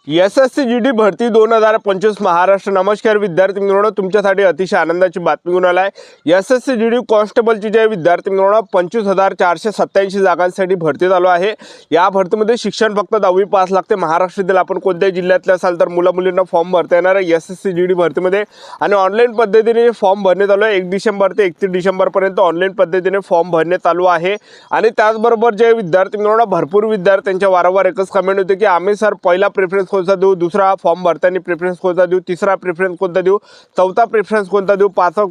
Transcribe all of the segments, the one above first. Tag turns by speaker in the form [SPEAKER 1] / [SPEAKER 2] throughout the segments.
[SPEAKER 1] SSC GD भरती 2025 महाराष्ट्र। नमस्कार विद्यार्थी मित्रांनो, तुमच्यासाठी अतिशय आनंदाची बातमी घेऊन आलाय। एसएससी जीडी कॉन्स्टेबलची जे विद्यार्थी मित्रांनो 25,487 जागांसाठी भरती चालू आहे। या भरतीमध्ये शिक्षण फक्त 10वी पास लागते। महाराष्ट्रातील आपण कोणत्याही जिल्ह्यातले असाल तर मुला मुलींना फॉर्म भरता येणार आहे एसएससी जीडी भरतीमध्ये आणि ऑनलाईन पद्धतीने फॉर्म भरणे चालू आहे। 1 डिसेंबर ते 31 डिसेंबर पर्यंत ऑनलाईन पद्धतीने फॉर्म भरणे चालू आहे। आणि त्याचबरोबर जे विद्यार्थी मित्रांनो भरपूर विद्यार्थ्यांच्या वारंवार एकच कमेंट होते की आम्ही सर पहिला प्रेफरन्स कोणता देऊ, दुसरा फॉर्म भरताना प्रेफरन्स कोणता देऊ, तिसरा प्रेफरन्स कोणता देऊ, चौथा प्रेफरन्स कोणता देऊ, पाचवा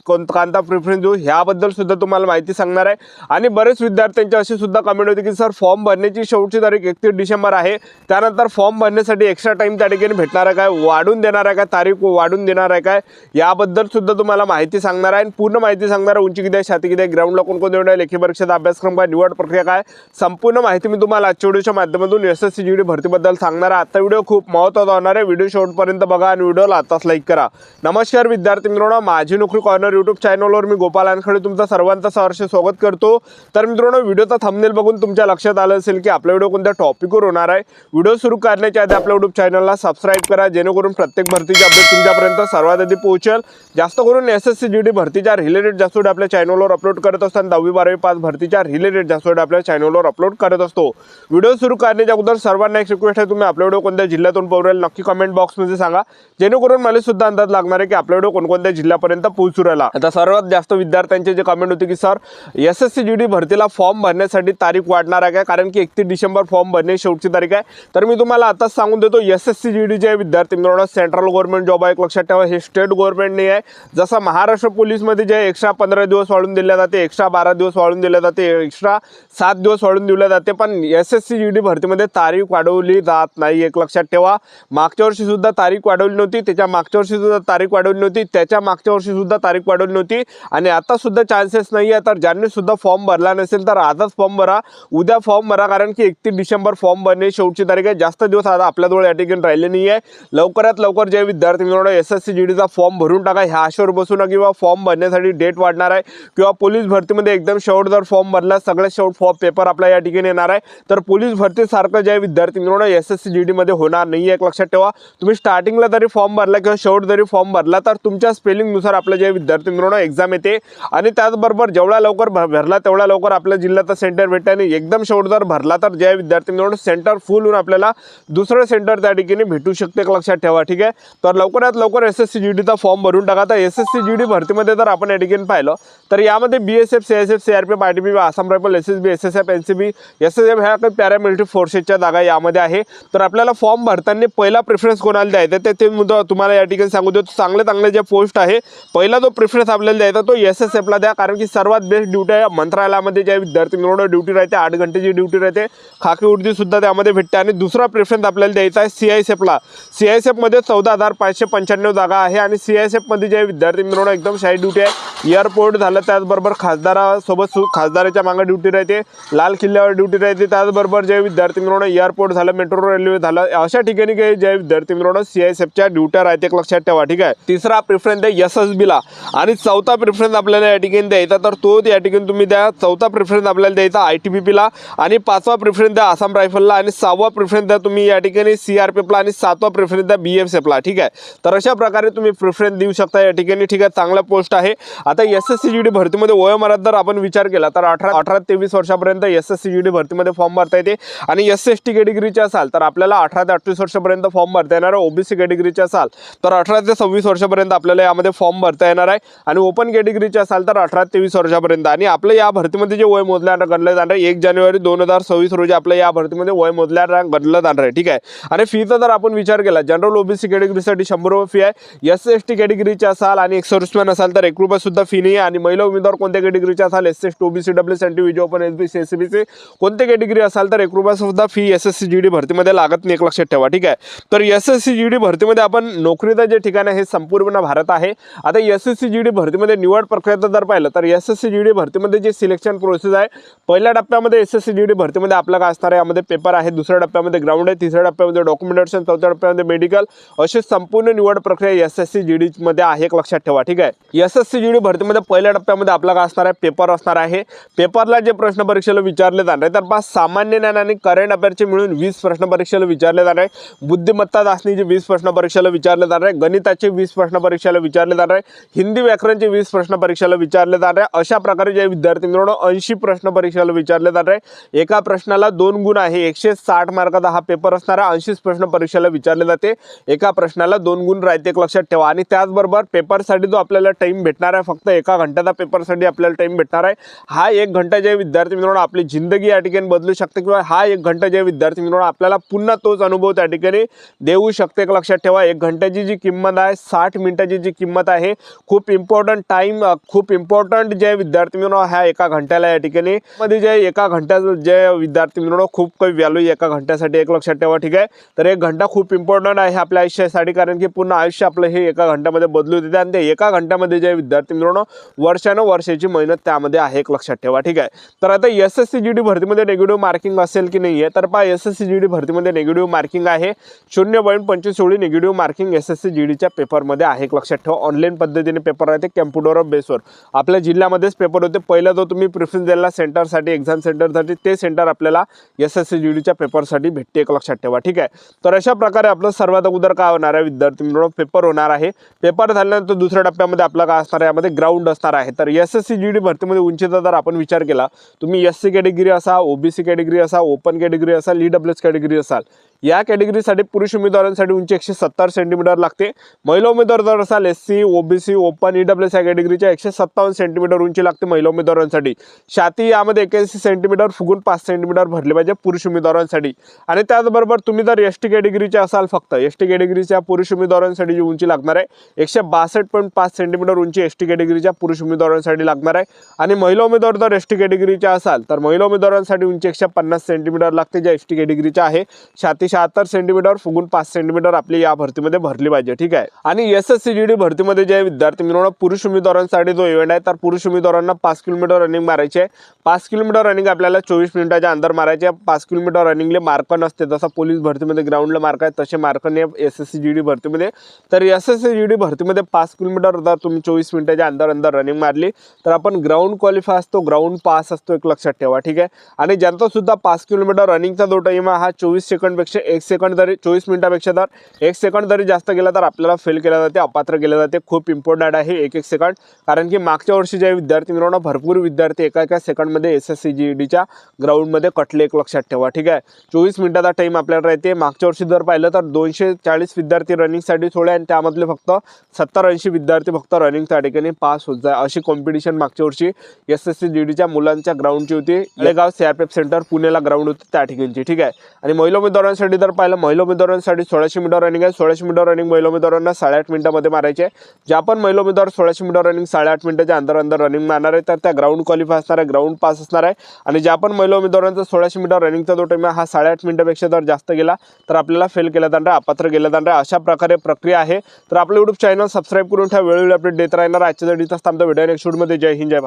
[SPEAKER 1] कोणता प्रेफरन्स देऊ, ह्याबद्दल सुद्धा तुम्हाला माहिती सांगणार आहे। आणि बरेच विद्यार्थ्यांची अशी सुद्धा कमेंट होती की सर फॉर्म भरण्याची शेवटची तारीख 31 डिसेंबर आहे, त्यानंतर फॉर्म भरण्यासाठी एक्स्ट्रा टाइम त्या ठिकाणी भेटणार आहे काय, वाढून देणार आहे का, तारीख वाढून देणार आहे काय, याबद्दल सुद्धा तुम्हाला माहिती सांगणार आहे। पूर्ण माहिती सांगणार आहे। उंची किती आहे, छाती किती आहे, ग्राउंडला कोण येणार, लेखी परीक्षेचा अभ्यासक्रम काय, निवड प्रक्रिया काय, संपूर्ण माहिती मी तुम्हाला आजच्या व्हिडिओच्या माध्यमातून एसएससी जीडी भरतीबद्दल सांगणार आहे। आजचा व्हिडिओ खूप महत्त्वाचा होणार आहे। व्हिडिओ शेवटपर्यंत बघा आणि व्हिडिओला आताच लाईक करा। नमस्कार विद्यार्थी मित्रांनो, माझी नोकरी कॉर्नर यूट्यूब चॅनलवर मी गोपाल वानखेडे तुमचं सर्वांचं सहर्ष स्वागत करतो। तर मित्रांनो, व्हिडिओचा थंबनेल बघून तुमच्या लक्षात आलं असेल की आपला व्हिडिओ कोणत्या टॉपिकवर होणार आहे। व्हिडिओ सुरू करण्याच्या आधी आपल्या यूट्यूब चॅनलला सबस्क्राइब करा, जेणेकरून प्रत्येक भरतीचे अपडेट तुमच्यापर्यंत सर्वात आधी पोहोचेल। जास्त करून एसएससी जीडी भरतीच्या रिलेटेड जास्त व्हिडिओ आपल्या चॅनलवर अपलोड करत असताना 10वी 12वी पास भरतीच्या रिलेटेड जास्त व्हिडिओ आपल्या चॅनलवर अपलोड करत असतो। व्हिडिओ सुरू करण्याच्या अगोदर सर्वांना एक रिक्वेस्ट आहे, तुम्ही आपला व्हिडिओ कोणत्या जिल्ह्यातून पाहू नक्की कमेंट बॉक्समध्ये सांगा, जेणेकरून मला सुद्धा अंदाज लागणार आहे की आपला व्हिडिओ कोणकोणत्या जिल्ह्यापर्यंत पोहोचू राहिला। आता सर्वात जास्त विद्यार्थ्यांचे जे कमेंट होते की सर एसएससी जीडी भरतीला फॉर्म भरण्यासाठी तारीख वाढणार आहे का, कारण की 31 डिसेंबर फॉर्म भरणे शेवटची तारीख आहे। तर मी तुम्हाला आताच सांगून देतो, एसएससी जीडी जे विद्यार्थी मित्रांनो सेंट्रल गव्हर्नमेंट जॉब आहे, लक्षात ठेवा हे स्टेट गव्हर्नमेंट नाही आहे। जसं महाराष्ट्र पोलीसमध्ये जे एक्स्ट्रा 15 दिवस वाढून दिले जाते, एक्स्ट्रा 12 दिवस वाढून दिले जाते, एक्स्ट्रा 7 दिवस वाढून दिले जाते, पण एसएससी जीडी भरतीमध्ये तारीख वाढवली जात नाही, एक लक्षात ठेवा। मागच्या वर्षी सुद्धा तारीख वाढवली नव्हती, त्याच्या मागच्या वर्षी सुद्धा तारीख वाढवली नव्हती, त्याच्या मागच्या वर्षी सुद्धा तारीख वाढवली नव्हती आणि आता सुद्धा चान्सेस नाही आहे। तर ज्यांनी सुद्धा फॉर्म भरला नसेल तर आजच फॉर्म भरा, उद्या फॉर्म भरा, कारण की 31 डिसेंबर फॉर्म भरणे शेवटची तारीख आहे। जास्त दिवस आता आपल्याजवळ या ठिकाणी राहिले नाही आहे। लवकरात लवकर जे विद्यार्थी मित्रांनो एसएससी जीडीचा फॉर्म भरून टाका, ह्या आशेवर बसू नका किंवा फॉर्म भरण्यासाठी डेट वाढणार आहे किंवा पोलीस भरतीमध्ये एकदम शेवट जर फॉर्म भरला सगळ्यात शेवट फॉर्म पेपर आपल्या या ठिकाणी येणार आहे, तर पोलीस भरतीसारखं जे विद्यार्थी मित्रांनो एसएससी जीडी मध्ये होणार नाही, एक लक्षात ठेवा। तुम्ही स्टार्टिंगला जरी फॉर्म भरला किंवा शेवट जरी फॉर्म भरला तर तुमच्या स्पेलिंगनुसार आपल्या जे विद्यार्थी मित्रांनो एक्झाम येते आणि त्याचबरोबर जेवढा लवकर भरला तेवढा लवकर आपल्या जिल्ह्याचं सेंटर भेटते आणि एकदम शेवट जर भरला तर जे विद्यार्थी मित्रांनो सेंटर फुल होऊन आपल्याला दुसरं सेंटर त्या ठिकाणी भेटू शकते, एक लक्षात ठेवा, ठीक आहे। तर लवकरात लवकर एसएससी जीडीचा फॉर्म भरून टाका। तर एसएससी जीडी भरतीमध्ये जर आपण या ठिकाणी पाहिलं तर यामध्ये BSF, CISF, CRPF, ITBP, Assam rifle, SSB, SSF, NCB, SSF ह्या काही पॅरामिलिटरी फोर्सेसच्या जागा यामध्ये आहे। तर आपल्याला फॉर्म भरताना पहिला प्रेफरन्स कोणाला द्यायचा ते मुद्दा तुम्हाला या ठिकाणी सांगू देतो। चांगले जे पोस्ट आहे पहिला जो प्रेफरन्स आपल्याला द्यायचा तो एसएसएफला द्या, कारण की सर्वात बेस्ट ड्युटी आहे। मंत्रालयामध्ये ज्या विद्यार्थी मित्रांनो ड्युटी राहते 8 घंटेची ड्युटी राहते, खाकी उर्दी सुद्धा त्यामध्ये भेटते। आणि दुसरा प्रेफरन्स आपल्याला द्यायचा आहे सीआयएसएफला। सीआयएसएफमध्ये 14,595 जागा आहे आणि सीआयएसएफमध्ये जे विद्यार्थी मित्रांनो एकदम शाही ड्युटी आहे। एअरपोर्ट झालं, त्याचबरोबर खासदारासोबत खासदाराच्या मागे ड्युटी राहते, लाल किल्ल्यावर ड्युटी राहते, त्याचबरोबर जे विद्यार्थी मित्रांनो एअरपोर्ट झालं, मेट्रो रेल्वे झालं, अशा ठिकाणी काही जे विद्यार्थी मित्रांनो सीआयएसएफच्या ड्युट्या राहते, एक लक्षात ठेवा, ठीक आहे। तिसरा प्रेफरन्स आहे एसएसबीला आणि चौथा प्रेफरन्स आपल्याला या ठिकाणी द्यायचा तर तो या ठिकाणी तुम्ही द्या। चौथा प्रेफरन्स आपल्याला द्यायचा आयटीबीपीला आणि 5वा प्रेफरन्स द्या आसाम रायफलला आणि 6वा प्रेफरन्स द्या तुम्ही या ठिकाणी सीआरपीएफला आणि 7वा प्रेफरन्स द्या बीएसएफला, ठीक आहे। तर अशा प्रकारे तुम्ही प्रेफरन्स देऊ शकता या ठिकाणी, ठीक आहे। चांगला पोस्ट आहे। आता एसएससी जीडी भरतीमध्ये वयोमर्यादा जर आपण विचार केला तर 18 ते 23 वर्षापर्यंत एसएससी जीडी भरतीमध्ये फॉर्म भरता येते आणि एससी कॅटेगरीचे असाल तर आपल्याला 18 ते 28 वर्षापर्यंत फॉर्म भरता येणार आहे। ओबीसी कॅटेगरीचे असाल तर 18 ते 26 वर्षापर्यंत आपल्याला यामध्ये फॉर्म भरता येणार आहे आणि ओपन कॅटेगरीचे असाल तर 18 ते 23 वर्षापर्यंत। आणि आपलं या भरतीमध्ये जे वय मोजलं गणलं जाणार आहे 1 जानेवारी 2026 रोजी आपल्या या भरतीमध्ये वय मोजल्या गणलं जाणार आहे, ठीक आहे। आणि फीचा जर आपण विचार केला जनरल ओबीसी कॅटेगरीसाठी 100 रुपये फी आहे, एससी कॅटेगरीचे असाल आणि एक सर्व्हिसमॅन असाल तर 1 रुपया सुद्धा फी नाही आहे। आणि महिला उमेदवार कोणत्या कॅटेगरीचे असाल SC, OBC, WC, NTV, open, SBC, SCBC कोणते कॅटेगरी असाल तर 1 रुपया सुद्धा फी एसएससी जीडी भरतीमध्ये लागत नाही, एक लक्षात ठेवा, ठीक आहे। तर एसएससी जीडी भरतीमध्ये आपण नोकरीचं जे ठिकाण आहे हे संपूर्ण भारत आहे। आता एसएससी जीडी भरतीमध्ये निवड प्रक्रिया जर पाहिलं तर एसएससी जीडी भरतीमध्ये जे सिलेक्शन प्रोसेस आहे पहिल्या टप्प्यामध्ये एसएससी जीडी भरतीमध्ये आपला काय असणार आहे, यामध्ये पेपर आहे, दुसऱ्या टप्प्यामध्ये ग्राउंड आहे, तिसऱ्या टप्प्यामध्ये डॉक्युमेंटेशन, चौथ्या टप्प्यामध्ये मेडिकल, अशी संपूर्ण निवड प्रक्रिया एसएससी जीडी मध्ये आहे, एक लक्षात ठेवा, ठीक आहे। एसएससी जीडी भरतीमध्ये पहिल्या टप्प्यामध्ये आपला काय असणार आहे, पेपर असणार आहे। पेपरला जे प्रश्न परीक्षेला विचारले जाणार आहे तर सामान्य ज्ञान आणि करंट अफेअरचे मिळून 20 प्रश्न परीक्षेला विचारले विचारले जाणार आहे, बुद्धिमत्ता चाचणीचे 20 प्रश्न परीक्षेला विचारले जाणार आहे, गणिताचे 20 प्रश्न परीक्षेला विचारले जाणार आहे, हिंदी व्याकरणचे 20 प्रश्न परीक्षेला विचारले जाणार आहे। अशा प्रकारे जे विद्यार्थी मित्रांनो 80 प्रश्न परीक्षेला विचारले जाणार आहे। एका प्रश्नाला 2 गुण आहे, 160 मार्काचा हा पेपर असणार आहे। 80 प्रश्न परीक्षेला विचारले जाते, एका प्रश्नाला 2 गुण राहते, एक लक्षात ठेवा। आणि त्याचबरोबर पेपरसाठी जो आपल्याला टाइम भेटणार आहे, फक्त एका घंट्याचा पेपरसाठी आपल्याला टाइम भेटणार आहे। हा 1 घंटा जे विद्यार्थी मित्रांनो आपली जिंदगी या ठिकाणी बदलू शकते, किंवा हा 1 घंटा जे विद्यार्थी मित्रांनो आपल्याला पुन्हा तोच अनुभव त्या ठिकाणी देऊ शकते, एक लक्षात ठेवा। 1 घंट्याची जी किंमत आहे, 60 मिनिटाची जी किंमत आहे, खूप इम्पॉर्टंट टाइम, खूप इम्पॉर्टंट जे विद्यार्थी मित्रांनो ह्या एका घंट्याला या ठिकाणी मध्ये जे एका घंट्याचं जे विद्यार्थी मित्रांनो खूप काही व्हॅल्यू एका घंट्यासाठी, एक लक्षात ठेवा, ठीक आहे। तर 1 घंटा खूप इम्पॉर्टंट आहे आपल्या आयुष्यासाठी, कारण की पूर्ण आयुष्य आपलं हे एका घंट्यामध्ये बदलू देते। आणि ते एका घंट्यामध्ये जे विद्यार्थी मित्रांनो वर्षाची मेहनत त्यामध्ये आहे, एक लक्षात ठेवा, ठीक आहे। तर आता एसएससी जीडी भरतीमध्ये निगेटिव्ह मार्किंग असेल की नाही आहे, तर पहा एसएससी जीडी भरतीमध्ये निगेटिव्ह मार्किंग आहे, 0.25 एवढी निगेटिव्ह मार्किंग एसएससी जीडीच्या पेपरमध्ये आहे, एक लक्षात ठेवा। ऑनलाईन पद्धतीने पेपर राहते, कॅम्प्युटर बेसवर आपल्या जिल्ह्यामध्येच पेपर होते। पहिला जो तुम्ही प्रिफरन्स दिला सेंटरसाठी, एक्झाम सेंटरसाठी, ते सेंटर आपल्याला एसएससी जीडीच्या पेपरसाठी भेटते, एक लक्षात ठेवा, ठीक आहे। तर अशा प्रकारे आपलं सर्वात अगोदर काय होणार आहे विद्यार्थी मित्रांनो, पेपर होणार आहे। पेपर झाल्यानंतर दुसऱ्या टप्प्यामध्ये आपला काय असणार आहे, यामध्ये ग्राउंड असणार आहे। तर एसएससी जीडी भरतीमध्ये उंचीचा जर आपण विचार केला, तुम्ही एससी कॅटेगरी असा, ओबीसी कॅटेगरी असा, ओपन कॅटेगरी असाल, ईडब्ल्यूएस कॅटेगरी असाल, या कॅटेगरीसाठी पुरुष उमेदवारांसाठी उंची 170 सेंटीमीटर लागते। महिला उमेदवार जर असाल एससी, ओबीसी, ओपन, ईडब्ल्यूएस या कॅटेगरीच्या 157 सेंटीमीटर उंची लागते महिला उमेदवारांसाठी। छाती यामध्ये 81 सेंटीमीटर, फुगून 5 सेंटीमीटर भरले पाहिजे पुरुष उमेदवारांसाठी। आणि त्याचबरोबर तुम्ही जर एसटी कॅटेगरीचे असाल, फक्त एसटी कॅटेगरीच्या पुरुष उमेदवारांसाठी जी उंची लागणार आहे 162.5 सेंटीमीटर उंची एसटी कॅटेगरीच्या पुरुष उमेदवारांसाठी लागणार आहे। आणि महिला उमेदवार जर एसटी कॅटेगरीच्या असाल तर महिला उमेदवारांसाठी उंची 150 सेंटीमीटर लागते, ज्या एसटी कॅटेगरीच्या आहे। छाती 76 सेंटीमीटर, फुगून 5 सेंटीमीटर आपली या भरतीमध्ये भरली पाहिजे, ठीक आहे। आणि एसएससी जीडी भरतीमध्ये जे विद्यार्थी मित्रांनो पुरुष उमेदवारांसाठी जो इव्हेंट आहे, तर पुरुष उमेदवारांना 5 किलोमीटर रनिंग मारायचे आहे। 5 किलोमीटर रनिंग आपल्याला 24 मिनिटाच्या अंदर मारायचे आहे। 5 किलोमीटर रनिंगले मार्क नसते, जसा पोलीस भरतीमध्ये ग्राउंडला मार्क आहे तसे मार्क नाही एसएससी जीडी भरतीमध्ये। तर एसएससी जीडी भरतीमध्ये 5 किलोमीटर जर तुम्ही 24 मिनिटाच्या अंदर रनिंग मारली तर आपण ग्राउंड क्वालिफाय असतो, ग्राउंड पास असतो, एक लक्षात ठेवा, ठीक आहे। आणि ज्यांचा सुद्धा 5 किलोमीटर रनिंगचा जो टाइम आहे हा 24 सेकंडपेक्षा 1 सेकंड जरी 24 मिनिटापेक्षा जर 1 सेकंड जरी जास्त गेला तर आपल्याला फेल केला जाते, अपात्र केले जाते। खूप इम्पॉर्टंट आहे 1 सेकंड, कारण की मागच्या वर्षी जे विद्यार्थी मित्रांनो भरपूर विद्यार्थी एका सेकंडमध्ये एसएससी जीडीच्या ग्राउंडमध्ये कटले, एक लक्षात ठेवा, ठीक आहे। 24 मिनिटाचा टाइम आपल्याला राहते। मागच्या वर्षी जर पाहिलं तर 240 विद्यार्थी रनिंगसाठी सोडले आणि त्यामधले फक्त 70-80 विद्यार्थी फक्त रनिंग त्या ठिकाणी पास होत जाय, अशी कॉम्पिटिशन मागच्या वर्षी एसएससी जीडीच्या मुलांच्या ग्राउंडची होती। लेगाव सीआरपीएफ सेंटर पुणेला ग्राउंड होते त्या ठिकाणची, ठीक आहे। आणि महिला उमेदवारांसाठी जर पाहिलं, महिला उमेदवारांसाठी 1600 मीटर रनिंग आहे। 1600 मीटर रनिंग महिला उमेदवारांना 8.5 मिनिटांमध्ये मारायचे आहे। ज्या पण महिला उमेदवार 1600 मीटर रनिंग 8.5 मिनिटाच्या अंदर रनिंग मारणार आहे तर त्या ग्राउंड क्वालिफाय असणार आहे, ग्राउंड पास असणार आहे। आणि ज्या पण महिला उमेदवारांचा 1600 मीटर रनिंगचा जो टाइम आहे हा 8.5 मिनिटापेक्षा जर जास्त गेला तर आपल्याला फेल केला जाणार, अपात्र केला जाणार, अशा प्रकारे प्रक्रिया आहे। तर आपलं यूट्यूब चॅनल सबस्क्राईब करून ठेवा, वेळोवेळी अपडेट देत राहणार। आजच्या व्हिडिओ थांबतो, व्हिडिओ नेक्स्ट व्हिडिओमध्ये। जय हिंद, जय भारत।